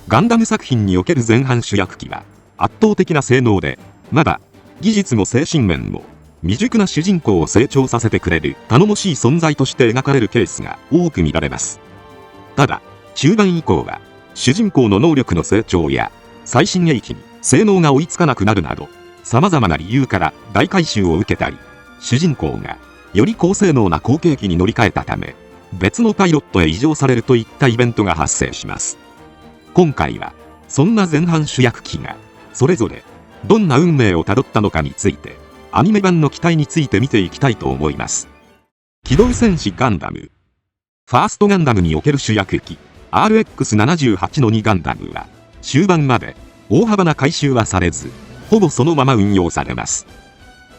ガンダム作品における前半主役機は圧倒的な性能で、まだ技術も精神面も未熟な主人公を成長させてくれる頼もしい存在として描かれるケースが多く見られます。ただ中盤以降は主人公の能力の成長や最新鋭機に性能が追いつかなくなるなど様々な理由から大改修を受けたり、主人公がより高性能な後継機に乗り換えたため別のパイロットへ移乗されるといったイベントが発生します。今回はそんな前半主役機がそれぞれどんな運命をたどったのかについてアニメ版の機体について見ていきたいと思います。機動戦士ガンダム。ファーストガンダムにおける主役機 RX78-2 ガンダムは終盤まで大幅な改修はされず、ほぼそのまま運用されます。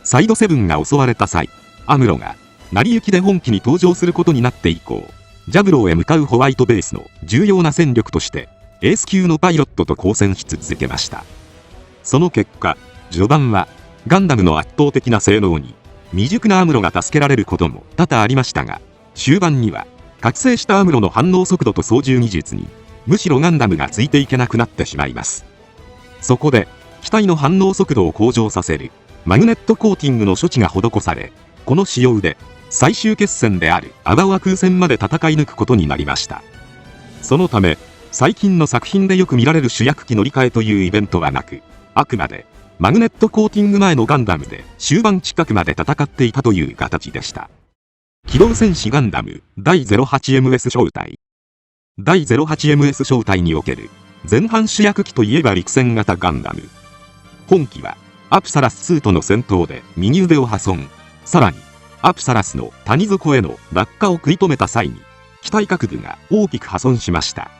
サイドセブンが襲われた際、アムロが成り行きで本機に登場することになって以降、ジャブローへ向かうホワイトベースの重要な戦力としてエース級のパイロットと交戦し続けました。その結果、序盤はガンダムの圧倒的な性能に未熟なアムロが助けられることも多々ありましたが、終盤には覚醒したアムロの反応速度と操縦技術にむしろガンダムがついていけなくなってしまいます。そこで機体の反応速度を向上させるマグネットコーティングの処置が施され、この仕様で最終決戦であるアバオア空戦まで戦い抜くことになりました。そのため最近の作品でよく見られる主役機乗り換えというイベントはなく、あくまでマグネットコーティング前のガンダムで終盤近くまで戦っていたという形でした。機動戦士ガンダム第 08MS 小隊。第 08MS 小隊における前半主役機といえば陸戦型ガンダム。本機はアプサラス2との戦闘で右腕を破損、さらにアプサラスの谷底への落下を食い止めた際に機体各部が大きく破損しました。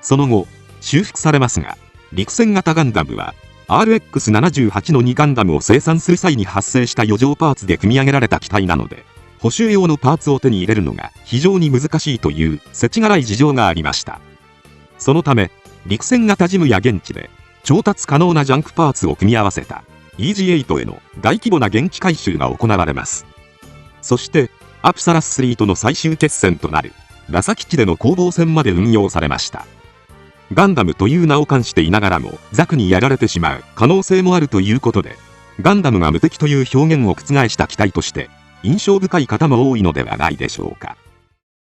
その後修復されますが、陸戦型ガンダムは RX78-2 ガンダムを生産する際に発生した余剰パーツで組み上げられた機体なので、補修用のパーツを手に入れるのが非常に難しいという世知辛い事情がありました。そのため陸戦型ジムや現地で調達可能なジャンクパーツを組み合わせた EG8 への大規模な現地回収が行われます。そしてアプサラス3との最終決戦となるラサ基地での攻防戦まで運用されました。ガンダムという名を冠していながらもザクにやられてしまう可能性もあるということで、ガンダムが無敵という表現を覆した機体として印象深い方も多いのではないでしょうか。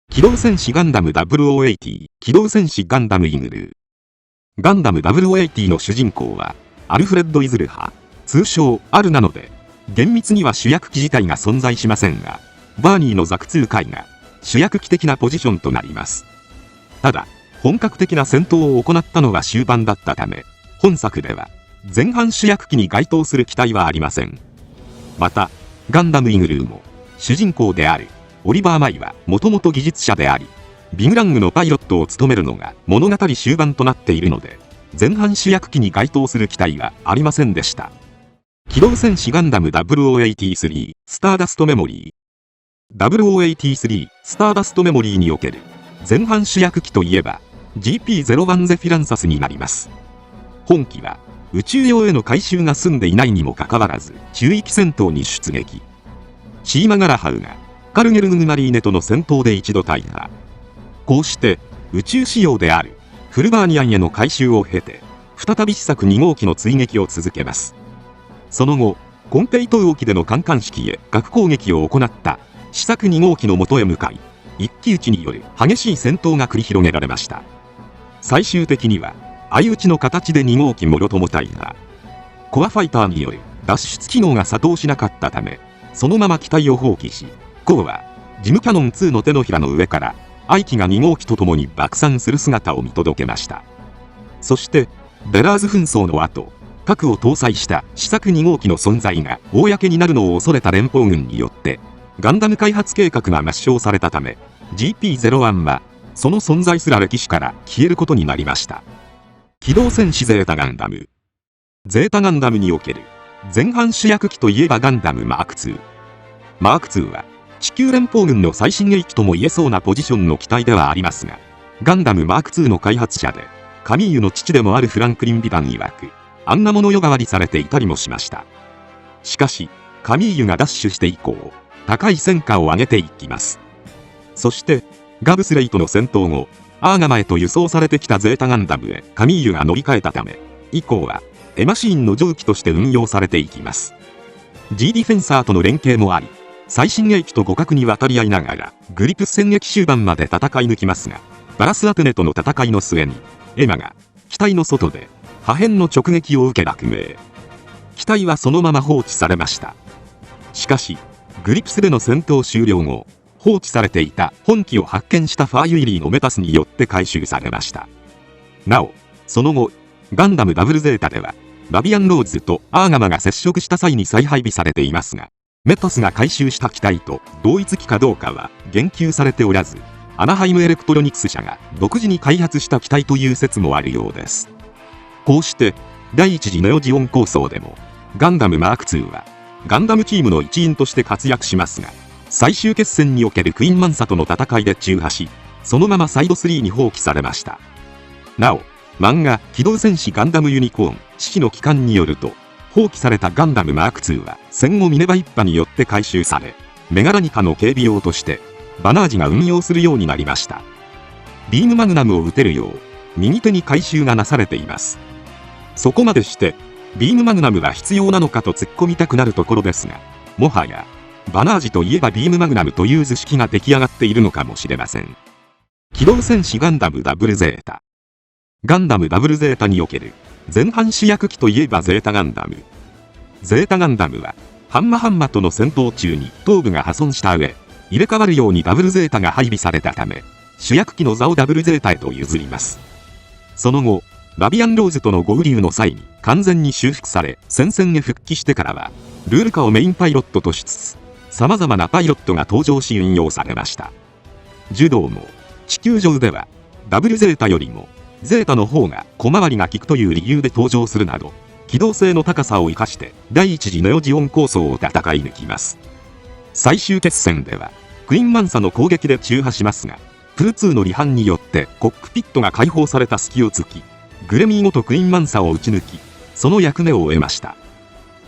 機動戦士ガンダム0080、機動戦士ガンダムイグルー。ガンダム0080の主人公はアルフレッド・イズルハ、通称アルなので厳密には主役機自体が存在しませんが、バーニーのザク2回が主役機的なポジションとなります。ただ本格的な戦闘を行ったのは終盤だったため、本作では前半主役機に該当する機体はありません。またガンダムイグルーも主人公であるオリバー・マイはもともと技術者であり、ビグラングのパイロットを務めるのが物語終盤となっているので、前半主役機に該当する機体はありませんでした。機動戦士ガンダム0083スターダストメモリー。0083スターダストメモリーにおける前半主役機といえば GP01 ゼフィランサスになります。本機は宇宙用への改修が済んでいないにもかかわらず中域戦闘に出撃。シーマガラハウがカルゲルヌグマリーネとの戦闘で一度大破。こうして宇宙仕様であるフルバーニアンへの改修を経て再び試作2号機の追撃を続けます。その後コンペイトウ沖でのカンカン式へ核攻撃を行った試作2号機の元へ向かい、一騎打ちによる激しい戦闘が繰り広げられました。最終的には相打ちの形で2号機もろとも大破。コアファイターによる脱出機能が作動しなかったため、そのまま機体を放棄し、コアはジムキャノン2の手のひらの上から愛機が2号機とともに爆散する姿を見届けました。そしてベラーズ紛争の後、核を搭載した試作2号機の存在が公になるのを恐れた連邦軍によってガンダム開発計画が抹消されたため、 GP01 はその存在すら歴史から消えることになりました。機動戦士ゼータガンダム。ゼータガンダムにおける前半主役機といえばガンダムマーク2。マーク2は地球連邦軍の最新鋭機とも言えそうなポジションの機体ではありますが、ガンダムマーク2の開発者でカミーユの父でもあるフランクリン・ビバン曰く、あんなもの呼ばわりされていたりもしました。しかしカミーユが奪取して以降、高い戦果を上げていきます。そしてガブスレイとの戦闘後、アーガマへと輸送されてきたゼータガンダムへカミーユが乗り換えたため、以降はエマシーンの蒸気として運用されていきます。G ディフェンサーとの連携もあり、最新鋭機と互角に渡り合いながらグリプス戦役終盤まで戦い抜きますが、バラスアテネとの戦いの末にエマが機体の外で破片の直撃を受け落命。機体はそのまま放置されました。しかしグリプスでの戦闘終了後、放置されていた本機を発見したファーユイリーのメタスによって回収されました。なおその後ガンダムダブルゼータではラビアンローズとアーガマが接触した際に再配備されていますが、メタスが回収した機体と同一機かどうかは言及されておらず、アナハイムエレクトロニクス社が独自に開発した機体という説もあるようです。こうして第一次ネオジオン構想でもガンダムマーク2はガンダムチームの一員として活躍しますが、最終決戦におけるクイーンマンサとの戦いで中破し、そのままサイド3に放棄されました。なお漫画機動戦士ガンダムユニコーン四季の帰還によると、放棄されたガンダムマーク2は戦後ミネバ一派によって回収され、メガラニカの警備用としてバナージが運用するようになりました。ビームマグナムを撃てるよう右手に回収がなされています。そこまでしてビームマグナムが必要なのかと突っ込みたくなるところですが、もはやバナージといえばビームマグナムという図式が出来上がっているのかもしれません。機動戦士ガンダムダブルゼータ。ガンダムダブルゼータにおける前半主役機といえばゼータガンダム。ゼータガンダムはハンマとの戦闘中に頭部が破損した上、入れ替わるようにダブルゼータが配備されたため、主役機の座をダブルゼータへと譲ります。その後ラビアンローズとの合流の際に完全に修復され、戦線へ復帰してからはルールカをメインパイロットとしつつ、様々なパイロットが登場し運用されました。柔道も地球上ではダブルゼータよりもゼータの方が小回りが利くという理由で登場するなど、機動性の高さを生かして第一次ネオジオン構想を戦い抜きます。最終決戦ではクイーンマンサの攻撃で中破しますが、プル2の離反によってコックピットが開放された隙を突き、グレミーごとクイーンマンサを撃ち抜き、その役目を終えました。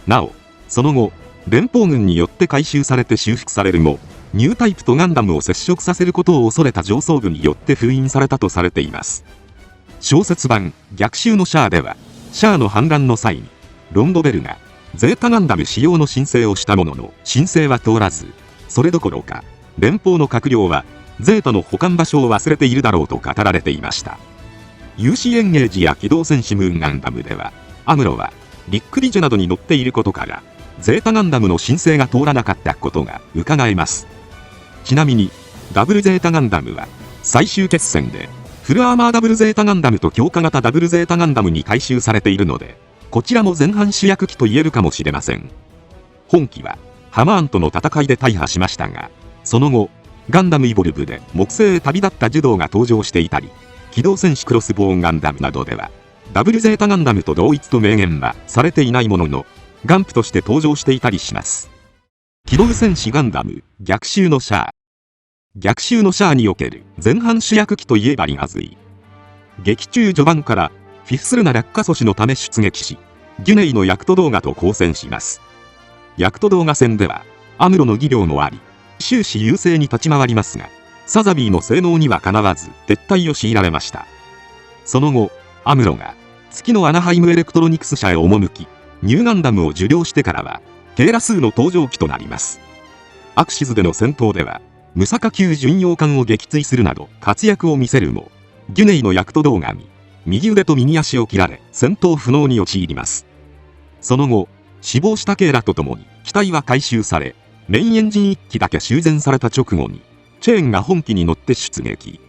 なおその後連邦軍によって回収されて修復されるも、ニュータイプとガンダムを接触させることを恐れた上層部によって封印されたとされています。小説版逆襲のシャアでは、シャアの反乱の際にロンドベルがゼータガンダム使用の申請をしたものの申請は通らず、それどころか連邦の閣僚はゼータの保管場所を忘れているだろうと語られていました。UC エンゲージや機動戦士ムーンガンダムでは、アムロはリック・リジェなどに乗っていることからゼータガンダムの申請が通らなかったことが伺えます。ちなみにダブルゼータガンダムは最終決戦でフルアーマーダブルゼータガンダムと強化型ダブルゼータガンダムに回収されているので、こちらも前半主役機と言えるかもしれません。本機はハマーンとの戦いで大破しましたが、その後ガンダムイボルブで木星へ旅立ったジュドーが登場していたり、機動戦士クロスボーンガンダムなどではダブルゼータガンダムと同一と明言はされていないものの、ガンプとして登場していたりします。機動戦士ガンダム逆襲のシャア。逆襲のシャアにおける前半主役機といえばリガズイ。劇中序盤からフィフスルナ落下阻止のため出撃し、ギュネイのヤクト動画と交戦します。ヤクト動画戦ではアムロの技量もあり、終始優勢に立ち回りますが、サザビーの性能にはかなわず撤退を強いられました。その後アムロが月のアナハイムエレクトロニクス社へ赴き、ニューガンダムを受領してからはケーラ数の登場機となります。アクシズでの戦闘ではムサカ級巡洋艦を撃墜するなど活躍を見せるも、ギュネイのヤクト動画に右腕と右足を切られ戦闘不能に陥ります。その後死亡したケーラとともに機体は回収され、メインエンジン1機だけ修繕された直後にチェーンが本機に乗って出撃。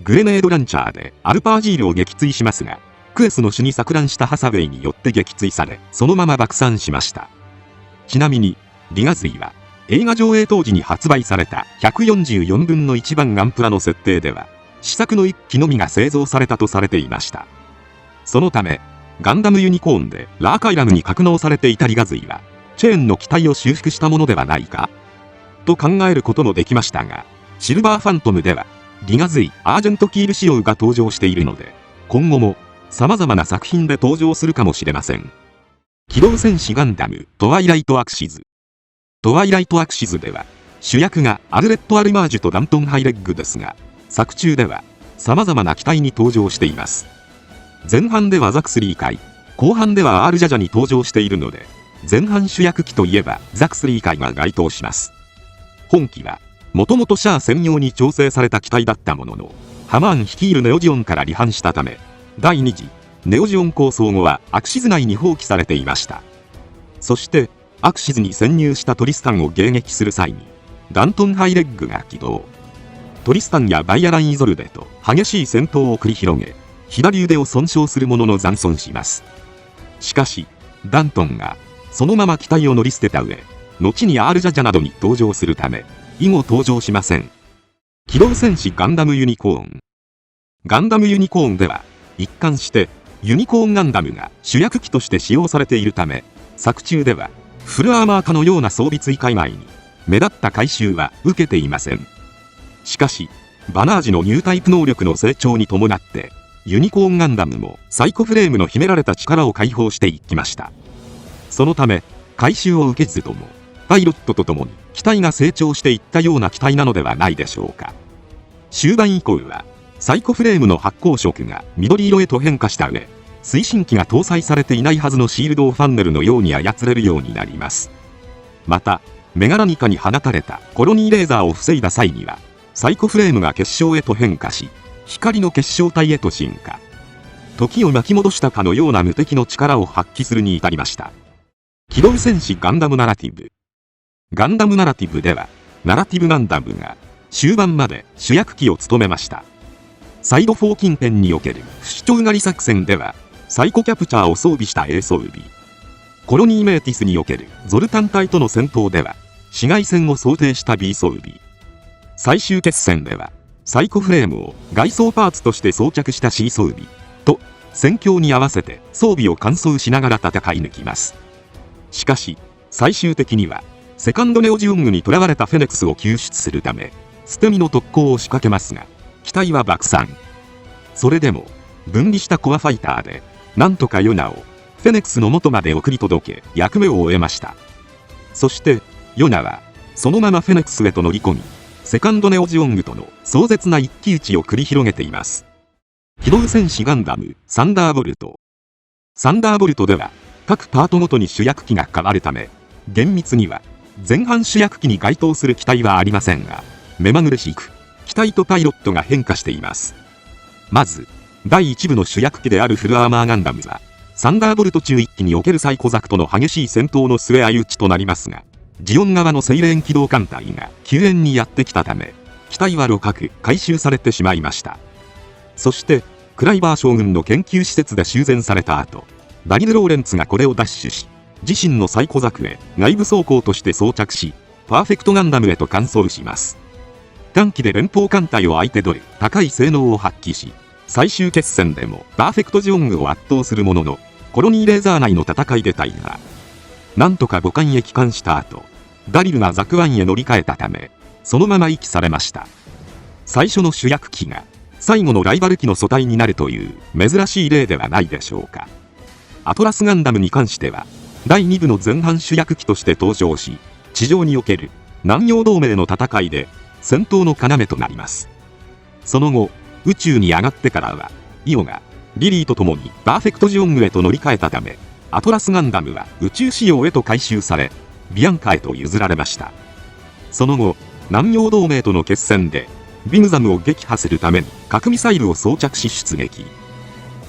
グレネードランチャーでアルパージールを撃墜しますが、クエスの死に錯乱したハサウェイによって撃墜され、そのまま爆散しました。ちなみにリガズイは映画上映当時に発売された144分の1番ガンプラの設定では試作の1機のみが製造されたとされていました。そのためガンダムユニコーンでラーカイラムに格納されていたリガズイはチェーンの機体を修復したものではないかと考えることもできましたが、シルバーファントムではリガズイアージェントキール仕様が登場しているので、今後も様々な作品で登場するかもしれません。機動戦士ガンダムトワイライトアクシズ。トワイライトアクシズでは主役がアルレット・アルマージュとダントン・ハイレッグですが、作中では様々な機体に登場しています。前半ではザク3回、後半では R ジャジャに登場しているので、前半主役機といえばザク3回が該当します。本機はもともとシャア専用に調整された機体だったものの、ハマーン率いるネオジオンから離反したため、第2次ネオジオン構想後はアクシズ内に放棄されていました。そしてアクシズに潜入したトリスタンを迎撃する際にダントンハイレッグが起動。トリスタンやバイアラン・イゾルデと激しい戦闘を繰り広げ、左腕を損傷するものの残存します。しかしダントンがそのまま機体を乗り捨てた上、後に R ジャジャなどに登場するため以後登場しません。機動戦士ガンダムユニコーン。ガンダムユニコーンでは一貫してユニコーンガンダムが主役機として使用されているため、作中ではフルアーマー化のような装備追加以外に目立った改修は受けていません。しかしバナージのニュータイプ能力の成長に伴ってユニコーンガンダムもサイコフレームの秘められた力を解放していきました。そのため改修を受けずともパイロットとともに機体が成長していったような機体なのではないでしょうか。終盤以降はサイコフレームの発光色が緑色へと変化した上、推進機が搭載されていないはずのシールドをファンネルのように操れるようになります。またメガラニカに放たれたコロニーレーザーを防いだ際にはサイコフレームが結晶へと変化し、光の結晶体へと進化。時を巻き戻したかのような無敵の力を発揮するに至りました。機動戦士ガンダムナラティブ。ガンダムナラティブではナラティブガンダムが終盤まで主役機を務めました。サイド4近辺における不死鳥狩り作戦ではサイコキャプチャーを装備した A 装備。コロニーメイティスにおけるゾルタン隊との戦闘では市街戦を想定した B 装備。最終決戦ではサイコフレームを外装パーツとして装着した C 装備と戦況に合わせて装備を換装しながら戦い抜きます。しかし最終的にはセカンドネオジオングに囚われたフェネクスを救出するため捨て身の特攻を仕掛けますが、機体は爆散。それでも分離したコアファイターでなんとかヨナをフェネクスの元まで送り届け役目を終えました。そしてヨナはそのままフェネクスへと乗り込み、セカンドネオジオングとの壮絶な一騎打ちを繰り広げています。機動戦士ガンダムサンダーボルト。サンダーボルトでは各パートごとに主役機が変わるため、厳密には前半主役機に該当する機体はありませんが、目まぐるしく機体とパイロットが変化しています。まず第1部の主役機であるフルアーマーガンダムはサンダーボルト中1機におけるサイコザクとの激しい戦闘の末相打ちとなりますが、ジオン側のセイレーン機動艦隊が救援にやってきたため機体は鹵獲回収されてしまいました。そしてクライバー将軍の研究施設で修繕された後、ダニル・ローレンツがこれを奪取し、自身のサイコザクへ内部装甲として装着し、パーフェクトガンダムへと換装します。短期で連邦艦隊を相手取る高い性能を発揮し、最終決戦でもパーフェクトジオングを圧倒するものの、コロニーレーザー内の戦いで大破。なんとか母艦へ帰還した後、ダリルがザクワンへ乗り換えたため、そのまま遺棄されました。最初の主役機が最後のライバル機の素体になるという珍しい例ではないでしょうか。アトラスガンダムに関しては第2部の前半主役機として登場し、地上における南洋同盟の戦いで戦闘の要となります。その後宇宙に上がってからはイオがリリーと共にパーフェクトジオングへと乗り換えたため、アトラスガンダムは宇宙仕様へと改修され、ビアンカへと譲られました。その後南洋同盟との決戦でビムザムを撃破するために核ミサイルを装着し出撃。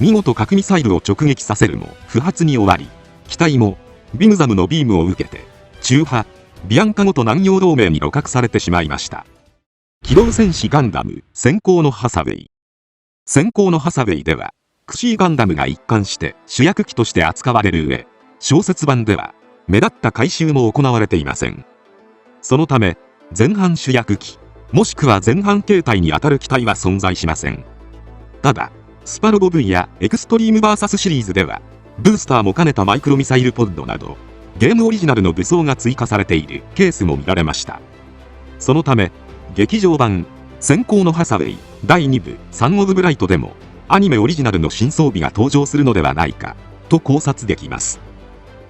見事核ミサイルを直撃させるも不発に終わり、機体もビムザムのビームを受けて中波ビアンカごと南洋同盟に鹵獲されてしまいました。機動戦士ガンダム閃光のハサウェイ。閃光のハサウェイではクシーガンダムが一貫して主役機として扱われる上、小説版では目立った改修も行われていません。そのため前半主役機もしくは前半形態にあたる機体は存在しません。ただスパロボ V やエクストリーム VS シリーズではブースターも兼ねたマイクロミサイルポッドなどゲームオリジナルの武装が追加されているケースも見られました。そのため劇場版閃光のハサウェイ第2部サン・オブ・ブライトでもアニメオリジナルの新装備が登場するのではないかと考察できます。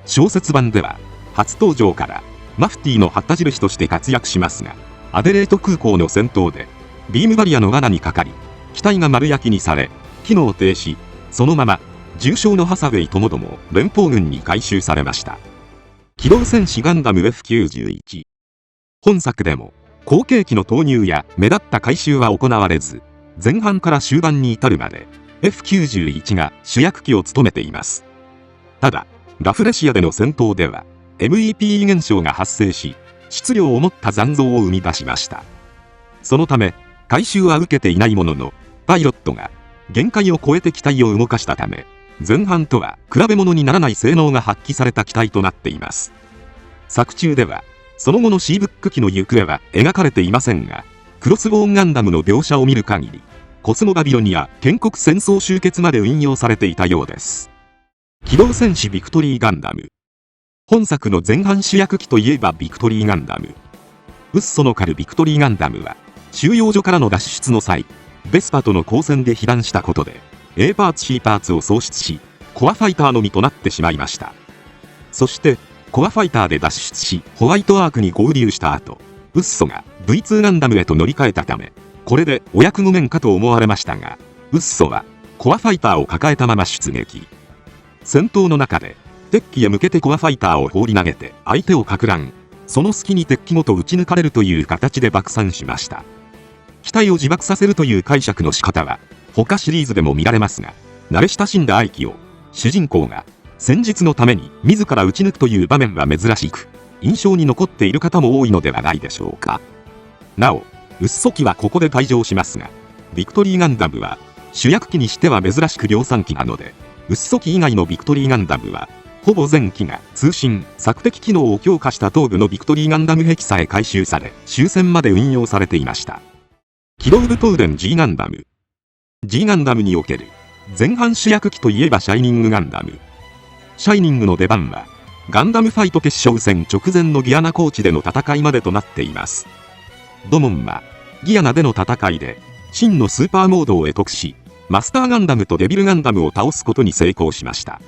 小説版では初登場からマフティーの旗印として活躍しますが、アデレート空港の戦闘でビームバリアの罠にかかり機体が丸焼きにされ、機能停止、そのまま、重傷のハサウェイともども連邦軍に回収されました。機動戦士ガンダム F91。本作でも、後継機の投入や目立った回収は行われず、前半から終盤に至るまで、F91 が主役機を務めています。ただ、ラフレシアでの戦闘では、MEP 現象が発生し、質量を持った残像を生み出しました。そのため、回収は受けていないものの、パイロットが限界を超えて機体を動かしたため、前半とは比べ物にならない性能が発揮された機体となっています。作中では、その後のシーブック機の行方は描かれていませんが、クロスボーンガンダムの描写を見る限り、コスモバビロニア建国戦争終結まで運用されていたようです。機動戦士ビクトリーガンダム。本作の前半主役機といえばビクトリーガンダム。ウッソの狩るビクトリーガンダムは、収容所からの脱出の際、ベスパとの交戦で被弾したことで、A パーツ C パーツを喪失し、コアファイターのみとなってしまいました。そして、コアファイターで脱出し、ホワイトアークに合流した後、ウッソが V2 ガンダムへと乗り換えたため、これでお役御免かと思われましたが、ウッソはコアファイターを抱えたまま出撃。戦闘の中で、敵機へ向けてコアファイターを放り投げて相手を撹乱、その隙に敵機ごと撃ち抜かれるという形で爆散しました。機体を自爆させるという解釈の仕方は、他シリーズでも見られますが、慣れ親しんだ愛機を、主人公が戦術のために自ら撃ち抜くという場面は珍しく、印象に残っている方も多いのではないでしょうか。なお、ウッソ機はここで退場しますが、ビクトリーガンダムは主役機にしては珍しく量産機なので、ウッソ機以外のビクトリーガンダムは、ほぼ全機が通信・索敵機能を強化した頭部のビクトリーガンダム兵器さえ回収され、終戦まで運用されていました。機動武闘伝 G ガンダム。G ガンダムにおける前半主役機といえばシャイニングガンダム。シャイニングの出番は、ガンダムファイト決勝戦直前のギアナ高地での戦いまでとなっています。ドモンは、ギアナでの戦いで、真のスーパーモードを会得し、マスターガンダムとデビルガンダムを倒すことに成功しました。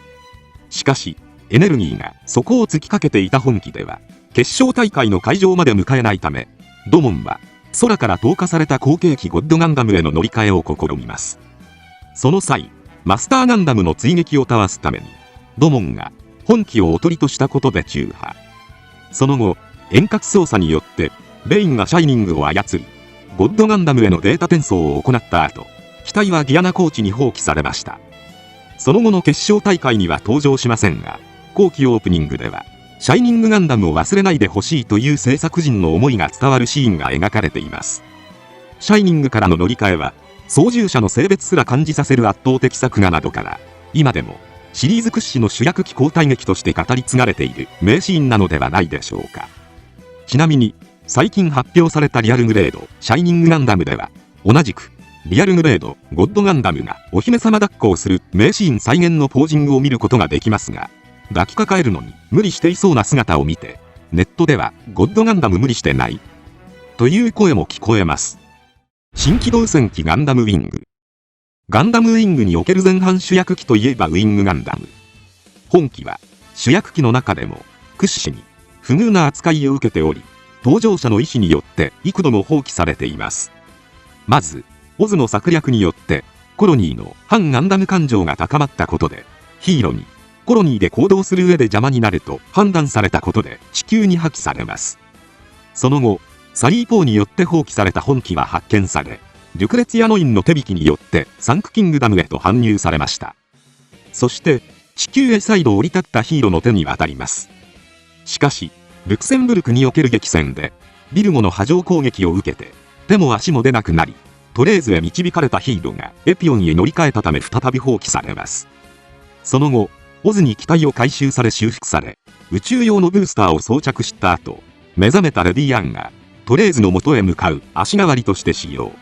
しかし、エネルギーが底を突きかけていた本機では、決勝大会の会場まで迎えないため、ドモンは、空から投下された後継機ゴッドガンダムへの乗り換えを試みます。その際、マスターガンダムの追撃を倒すために、ドモンが本機をおとりとしたことで中破。その後、遠隔操作によって、レインがシャイニングを操り、ゴッドガンダムへのデータ転送を行った後、機体はギアナ高地に放棄されました。その後の決勝大会には登場しませんが、後期オープニングでは、シャイニングガンダムを忘れないでほしいという制作陣の思いが伝わるシーンが描かれています。シャイニングからの乗り換えは、操縦者の性別すら感じさせる圧倒的作画などから、今でもシリーズ屈指の主役機交代劇として語り継がれている名シーンなのではないでしょうか。ちなみに、最近発表されたリアルグレード、シャイニングガンダムでは、同じく、リアルグレード、ゴッドガンダムがお姫様抱っこをする名シーン再現のポージングを見ることができますが、抱きかかえるのに無理していそうな姿を見て、ネットではゴッドガンダム無理してないという声も聞こえます。新機動戦機ガンダムウィング。ガンダムウィングにおける前半主役機といえばウィングガンダム。本機は主役機の中でも屈指に不遇な扱いを受けており、搭乗者の意思によって幾度も放棄されています。まず、オズの策略によってコロニーの反ガンダム感情が高まったことで、ヒーローにコロニーで行動する上で邪魔になると判断されたことで地球に破棄されます。その後、サリー・ポーによって放棄された本機は発見され、リュクレツィアノインの手引きによってサンクキングダムへと搬入されました。そして地球へ再度降り立ったヒーローの手に渡ります。しかし、ルクセンブルクにおける激戦でビルゴの波状攻撃を受けて手も足も出なくなり、トレーズへ導かれたヒーローがエピオンへ乗り換えたため再び放棄されます。その後、オズに機体を回収され修復され、宇宙用のブースターを装着した後、目覚めたレディアンがトレーズの元へ向かう足代わりとして使用。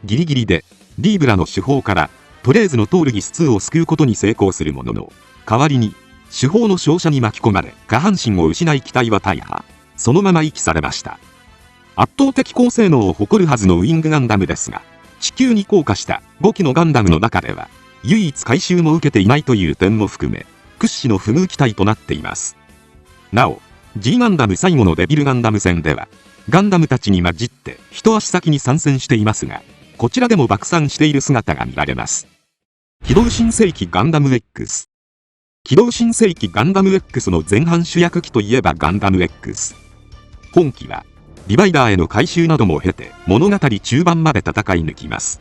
ギリギリでリーブラの手法からトレーズのトールギス2を救うことに成功するものの、代わりに手法の照射に巻き込まれ下半身を失い機体は大破。そのまま遺棄されました。圧倒的高性能を誇るはずのウィングガンダムですが、地球に降下した5機のガンダムの中では、唯一回収も受けていないという点も含め、屈指の不遇機体となっています。なお、G ガンダム最後のデビルガンダム戦では、ガンダムたちに混じって一足先に参戦していますが、こちらでも爆散している姿が見られます。機動新世紀ガンダム X。機動新世紀ガンダム X の前半主役機といえばガンダム X。本機は、ディバイダーへの回収なども経て物語中盤まで戦い抜きます。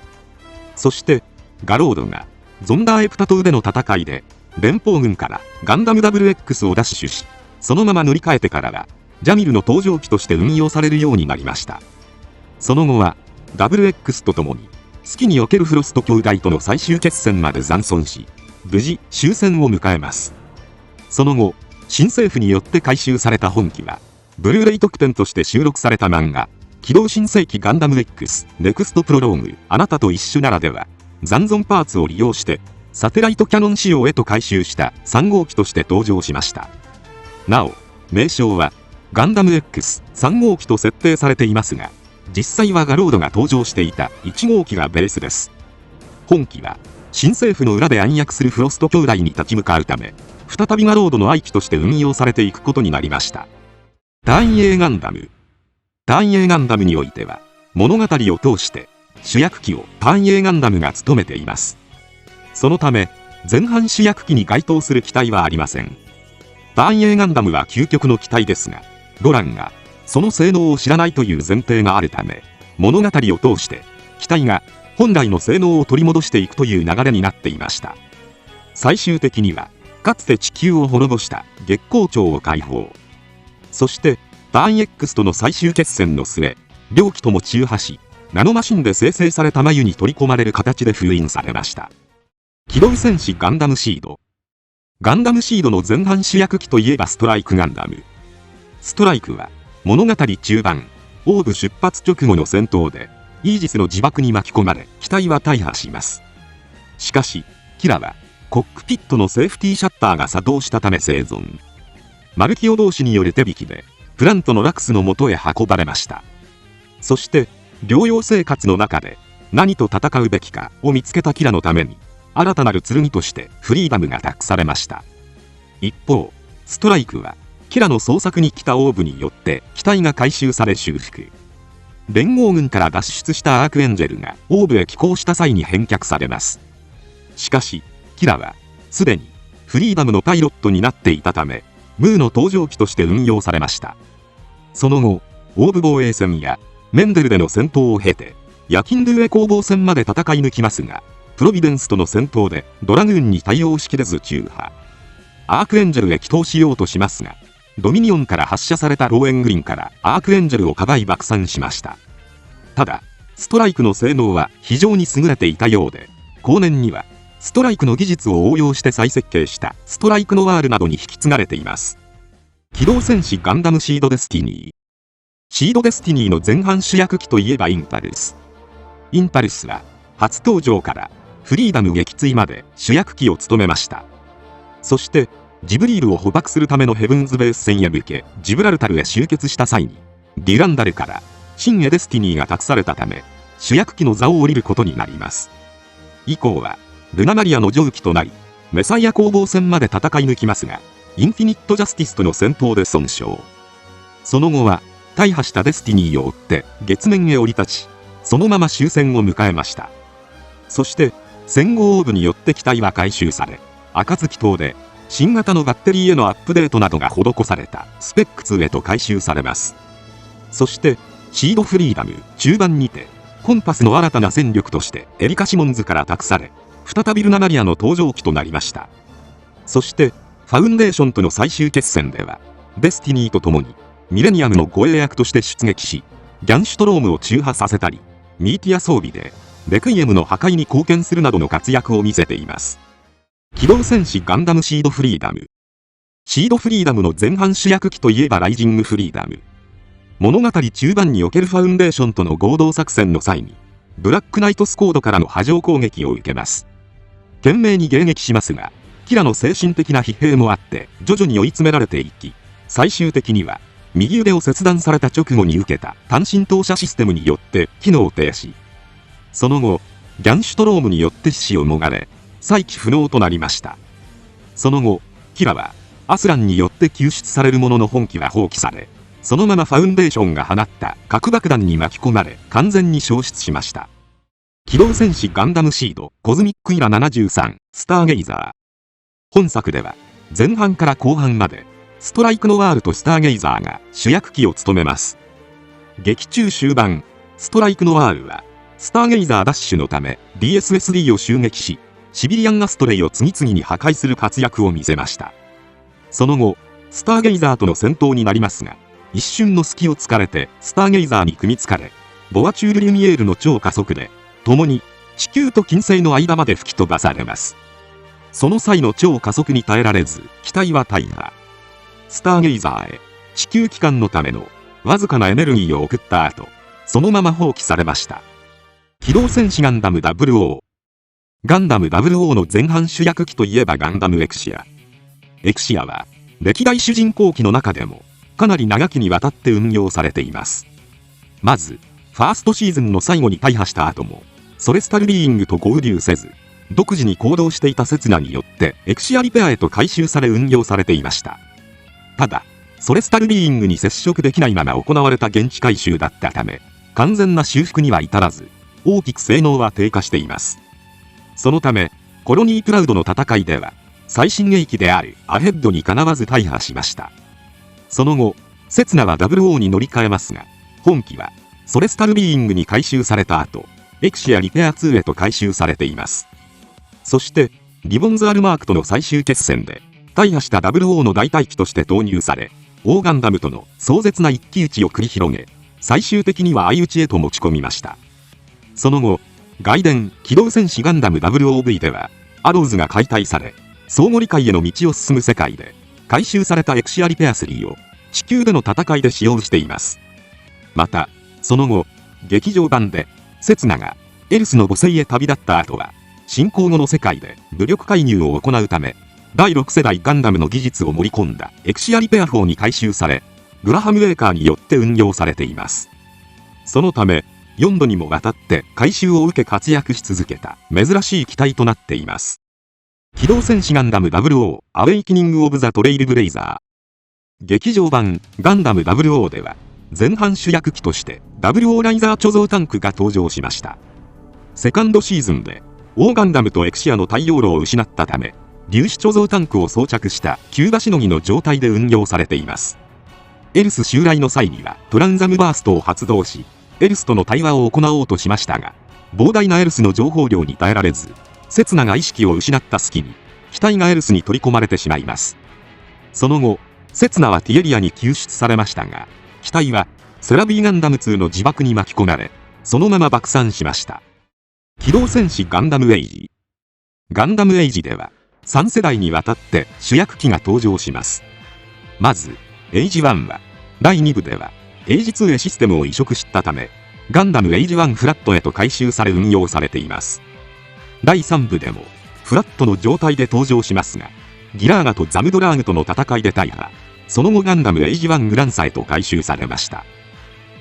そして、ガロードが、ゾンダーエプタ島での戦いで、連邦軍からガンダム WX を奪取し、そのまま乗り換えてからは、ジャミルの登場機として運用されるようになりました。その後は、WX と共に、月におけるフロスト兄弟との最終決戦まで残存し、無事終戦を迎えます。その後、新政府によって回収された本機は、ブルーレイ特典として収録された漫画、機動新世紀ガンダム X ネクストプロローグ、あなたと一緒ならでは、残存パーツを利用して、サテライトキャノン仕様へと回収した3号機として登場しました。なお、名称は、ガンダム X3 号機と設定されていますが、実際はガロードが登場していた1号機がベースです。本機は、新政府の裏で暗躍するフロスト兄弟に立ち向かうため、再びガロードの愛機として運用されていくことになりました。単影ガンダム。単影ガンダムにおいては、物語を通して主役機を単影ガンダムが務めています。そのため、前半主役機に該当する機体はありません。単影ガンダムは究極の機体ですが、ロランがその性能を知らないという前提があるため、物語を通して機体が本来の性能を取り戻していくという流れになっていました。最終的には、かつて地球を滅ぼした月光町を解放。そして、ターン X との最終決戦の末、両機とも中破し、ナノマシンで生成された繭に取り込まれる形で封印されました。機動戦士ガンダムシード。ガンダムシードの前半主役機といえばストライクガンダム。ストライクは、物語中盤、オーブ出発直後の戦闘で、イージスの自爆に巻き込まれ、機体は大破します。しかし、キラは、コックピットのセーフティーシャッターが作動したため生存。マルキオ同士による手引きで、プラントのラクスの元へ運ばれました。そして、療養生活の中で、何と戦うべきかを見つけたキラのために、新たなる剣としてフリーダムが託されました。一方、ストライクは、キラの捜索に来たオーブによって機体が回収され修復。連合軍から脱出したアークエンジェルがオーブへ寄港した際に返却されます。しかし、キラは、すでにフリーダムのパイロットになっていたため、ムーの登場機として運用されました。その後、オーブ防衛戦やメンデルでの戦闘を経て、ヤキンドゥエ攻防戦まで戦い抜きますが、プロビデンスとの戦闘でドラグーンに対応しきれず中破。アークエンジェルへ帰投しようとしますが、ドミニオンから発射されたローエングリンからアークエンジェルをかばい爆散しました。ただ、ストライクの性能は非常に優れていたようで、後年には、ストライクの技術を応用して再設計したストライクノワールなどに引き継がれています。機動戦士ガンダムシードデスティニー。シードデスティニーの前半主役機といえばインパルス。インパルスは初登場からフリーダム撃墜まで主役機を務めました。そしてジブリールを捕獲するためのヘブンズベース戦へ向けジブラルタルへ集結した際にディランダルから新エデスティニーが託されたため主役機の座を降りることになります。以降はルナマリアの上機となりメサイア攻防戦まで戦い抜きますがインフィニットジャスティスとの戦闘で損傷。その後は大破したデスティニーを追って月面へ降り立ちそのまま終戦を迎えました。そして戦後オーブによって機体は回収され暁島で新型のバッテリーへのアップデートなどが施されたスペック2へと回収されます。そしてシードフリーダム中盤にてコンパスの新たな戦力としてエリカ・シモンズから託され再びルナマリアの登場機となりました。そしてファウンデーションとの最終決戦ではデスティニーと共にミレニアムの護衛役として出撃しギャンシュトロームを中破させたりミーティア装備でレクイエムの破壊に貢献するなどの活躍を見せています。機動戦士ガンダムシードフリーダム。シードフリーダムの前半主役機といえばライジングフリーダム。物語中盤におけるファウンデーションとの合同作戦の際にブラックナイトスコードからの波状攻撃を受けます。懸命に迎撃しますがキラの精神的な疲弊もあって徐々に追い詰められていき最終的には右腕を切断された直後に受けた単身投射システムによって機能停止。その後ギャンシュトロームによって死をもがれ再起不能となりました。その後キラはアスランによって救出されるものの本機は放棄されそのままファウンデーションが放った核爆弾に巻き込まれ完全に消失しました。機動戦士ガンダムシードコズミックイラ73スターゲイザー。本作では前半から後半までストライクノワールとスターゲイザーが主役機を務めます。劇中終盤、ストライクノワールはスターゲイザーダッシュのため DSSD を襲撃し、シビリアンアストレイを次々に破壊する活躍を見せました。その後、スターゲイザーとの戦闘になりますが、一瞬の隙を突かれてスターゲイザーに組みつかれ、ボアチュール・リュミエールの超加速で共に地球と金星の間まで吹き飛ばされます。その際の超加速に耐えられず機体は大破。スターゲイザーへ地球帰還のためのわずかなエネルギーを送った後、そのまま放棄されました。機動戦士ガンダム00。ガンダム00の前半主役機といえばガンダムエクシア。エクシアは歴代主人公機の中でもかなり長きにわたって運用されています。まずファーストシーズンの最後に大破した後もソレスタルビーイングと合流せず、独自に行動していたセツナによってエクシアリペアへと回収され運用されていました。ただソレスタルビーイングに接触できないまま行われた現地回収だったため、完全な修復には至らず大きく性能は低下しています。そのためコロニークラウドの戦いでは最新鋭機であるアヘッドにかなわず大破しました。その後セツナは00に乗り換えますが、本機はソレスタルビーイングに回収された後、エクシアリペア2へと回収されています。そしてリボンズ・アルマークとの最終決戦で大破した00の代替機として投入され、オーガンダムとの壮絶な一騎打ちを繰り広げ、最終的には相打ちへと持ち込みました。その後外伝機動戦士ガンダム WOV ではアローズが解体され、相互理解への道を進む世界で回収されたエクシアリペア3を地球での戦いで使用しています。またその後劇場版でセツナがエルスの母星へ旅立った後は進行後の世界で武力介入を行うため、第6世代ガンダムの技術を盛り込んだエクシアリペア4に回収され、グラハム・ウェーカーによって運用されています。そのため4度にもわたって回収を受け活躍し続けた珍しい機体となっています。機動戦士ガンダム00アウェイキニング・オブ・ザ・トレイルブレイザー。劇場版ガンダム00では前半主役機として00ライザー貯蔵タンクが登場しました。セカンドシーズンでオーガンダムとエクシアの太陽炉を失ったため、粒子貯蔵タンクを装着したキューバしのぎの状態で運用されています。エルス襲来の際にはトランザムバーストを発動し、エルスとの対話を行おうとしましたが、膨大なエルスの情報量に耐えられず、セツナが意識を失った隙に機体がエルスに取り込まれてしまいます。その後セツナはティエリアに救出されましたが、機体はセラビーガンダム2の自爆に巻き込まれ、そのまま爆散しました。機動戦士ガンダムエイジ。ガンダムエイジでは3世代にわたって主役機が登場します。まずエイジ1は第2部ではエイジ2へシステムを移植したため、ガンダムエイジ1フラットへと回収され運用されています。第3部でもフラットの状態で登場しますが、ギラーガとザムドラーグとの戦いで大破。その後ガンダムエイジ1グランサへと回収されました。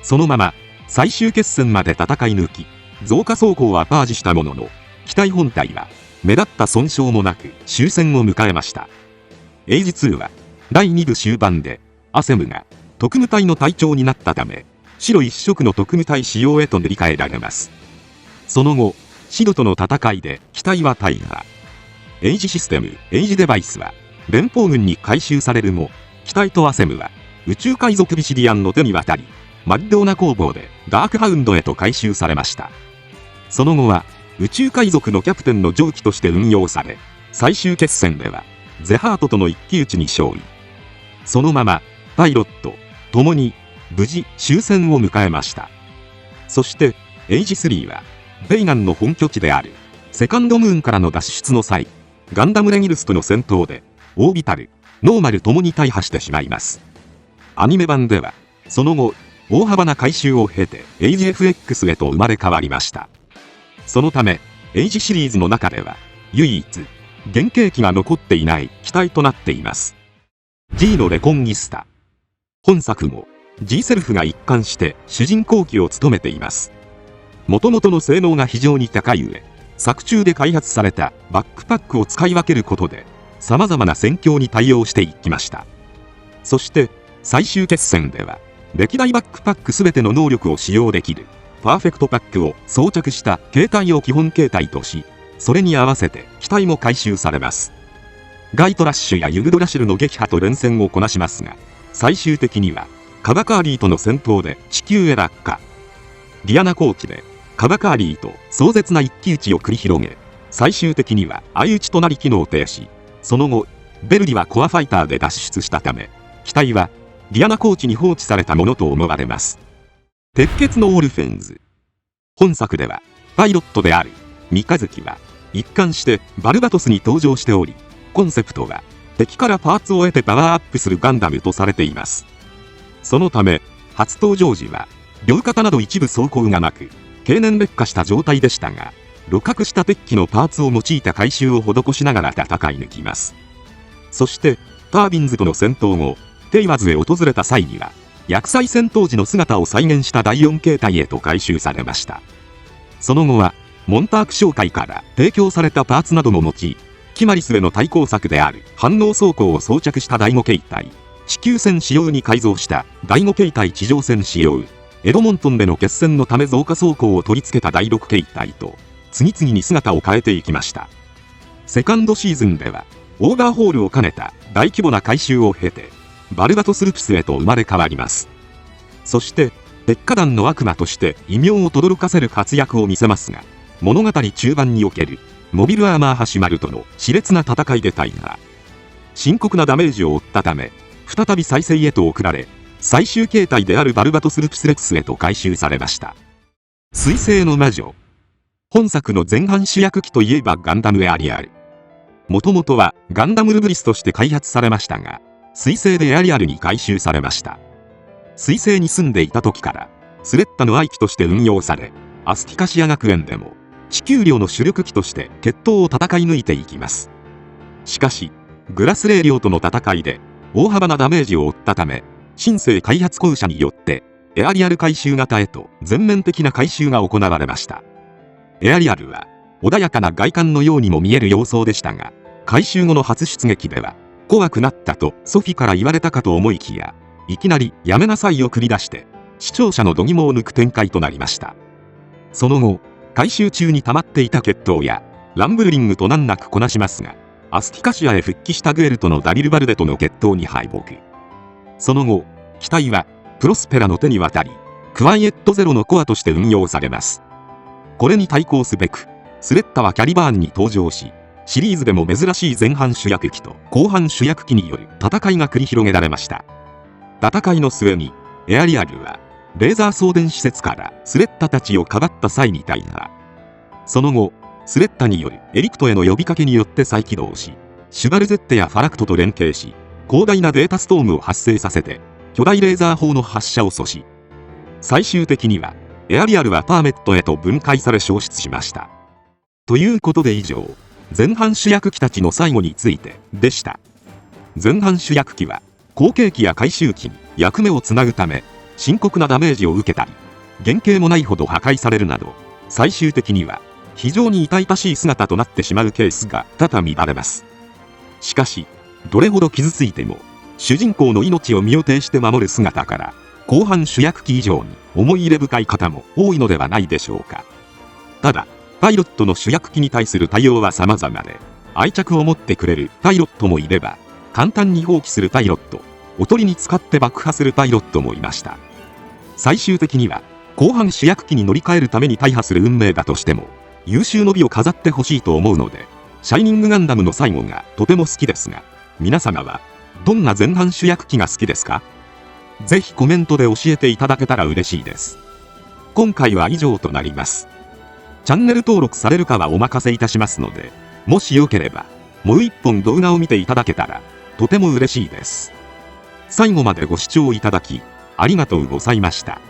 そのまま最終決戦まで戦い抜き、増加装甲はパージしたものの、機体本体は目立った損傷もなく終戦を迎えました。エイジ2は第2部終盤でアセムが特務隊の隊長になったため、白一色の特務隊仕様へと塗り替えられます。その後白との戦いで機体は大破。エイジシステムエイジデバイスは連邦軍に回収されるも、機体とアセムは宇宙海賊ビシリアンの手に渡り、マッドーナ工房でダークハウンドへと回収されました。その後は宇宙海賊のキャプテンの上記として運用され、最終決戦ではゼハートとの一騎打ちに勝利。そのままパイロットともに無事終戦を迎えました。そしてエイジ3はベイガンの本拠地であるセカンドムーンからの脱出の際、ガンダムレギルスとの戦闘でオービタル、ノーマルともに大破してしまいます。アニメ版ではその後大幅な改修を経てエイジ FX へと生まれ変わりました。そのためエイジシリーズの中では唯一原型機が残っていない機体となっています。 G のレコンギスタ。本作も G セルフが一貫して主人公機を務めています。もともとの性能が非常に高い上、作中で開発されたバックパックを使い分けることで様々な戦況に対応していきました。そして最終決戦では歴代バックパック全ての能力を使用できるパーフェクトパックを装着した携帯を基本形態とし、それに合わせて機体も回収されます。ガイトラッシュやユグドラシルの撃破と連戦をこなしますが、最終的にはカバカーリーとの戦闘で地球へ落下。ディアナ高地でカバカーリーと壮絶な一騎打ちを繰り広げ、最終的には相打ちとなり機能停止。その後、ベルリはコアファイターで脱出したため、機体はディアナ高地に放置されたものと思われます。鉄血のオルフェンズ。本作ではパイロットである三日月は一貫してバルバトスに登場しており、コンセプトは敵からパーツを得てパワーアップするガンダムとされています。そのため初登場時は両肩など一部装甲がなく経年劣化した状態でしたが、露獲した鉄器のパーツを用いた回収を施しながら戦い抜きます。そしてタービンズとの戦闘後、テイワズへ訪れた際には薬剤戦闘時の姿を再現した第4形態へと回収されました。その後はモンターク商会から提供されたパーツなども用い、キマリスへの対抗策である反応装甲を装着した第5形態、地球戦仕様に改造した第5形態地上戦仕様、エドモントンでの決戦のため増加装甲を取り付けた第6形態と、次々に姿を変えていきました。セカンドシーズンでは、オーバーホールを兼ねた大規模な改修を経て、バルバトスルプスへと生まれ変わります。そして、鉄火団の悪魔として異名を轟かせる活躍を見せますが、物語中盤におけるモビルアーマーハシマルとの熾烈な戦いで大破。深刻なダメージを負ったため、再び再生へと送られ、最終形態であるバルバトスルプスレックスへと回収されました。水星の魔女。本作の前半主役機といえばガンダムエアリアル。もともとはガンダムルブリスとして開発されましたが、水星でエアリアルに回収されました。水星に住んでいた時から、スレッタの愛機として運用され、アスティカシア学園でも、地球寮の主力機として決闘を戦い抜いていきます。しかし、グラスレー寮との戦いで、大幅なダメージを負ったため、新生開発公社によって、エアリアル回収型へと全面的な回収が行われました。エアリアルは、穏やかな外観のようにも見える様相でしたが、回収後の初出撃では、怖くなったとソフィから言われたかと思いきや、いきなりやめなさいを繰り出して、視聴者の度肝を抜く展開となりました。その後、回収中に溜まっていた決闘や、ランブルリングと難なくこなしますが、アスティカシアへ復帰したグエルとのダリルバルデとの決闘に敗北。その後、機体はプロスペラの手に渡り、クワイエットゼロのコアとして運用されます。これに対抗すべく、スレッタはキャリバーンに登場し、シリーズでも珍しい前半主役機と後半主役機による戦いが繰り広げられました。戦いの末に、エアリアルは、レーザー送電施設からスレッタたちをかばった際に大破。その後、スレッタによるエリクトへの呼びかけによって再起動し、シュバルゼッテやファラクトと連携し、広大なデータストームを発生させて、巨大レーザー砲の発射を阻止。最終的には、エアリアルはパーメットへと分解され消失しました。ということで以上、前半主役機たちの最後についてでした。前半主役機は、後継機や回収機に役目をつなぐため、深刻なダメージを受けたり、原型もないほど破壊されるなど、最終的には非常に痛々しい姿となってしまうケースが多々見られます。しかし、どれほど傷ついても、主人公の命を身を挺して守る姿から、後半主役機以上に思い入れ深い方も多いのではないでしょうか。ただ、パイロットの主役機に対する対応は様々で、愛着を持ってくれるパイロットもいれば、簡単に放棄するパイロット、おとりに使って爆破するパイロットもいました。最終的には、後半主役機に乗り換えるために大破する運命だとしても、優秀の美を飾ってほしいと思うので、シャイニングガンダムの最後がとても好きですが、皆様は、どんな前半主役機が好きですか？ぜひコメントで教えていただけたら嬉しいです。今回は以上となります。チャンネル登録されるかはお任せいたしますので、もしよければ、もう一本動画を見ていただけたら、とても嬉しいです。最後までご視聴いただき、ありがとうございました。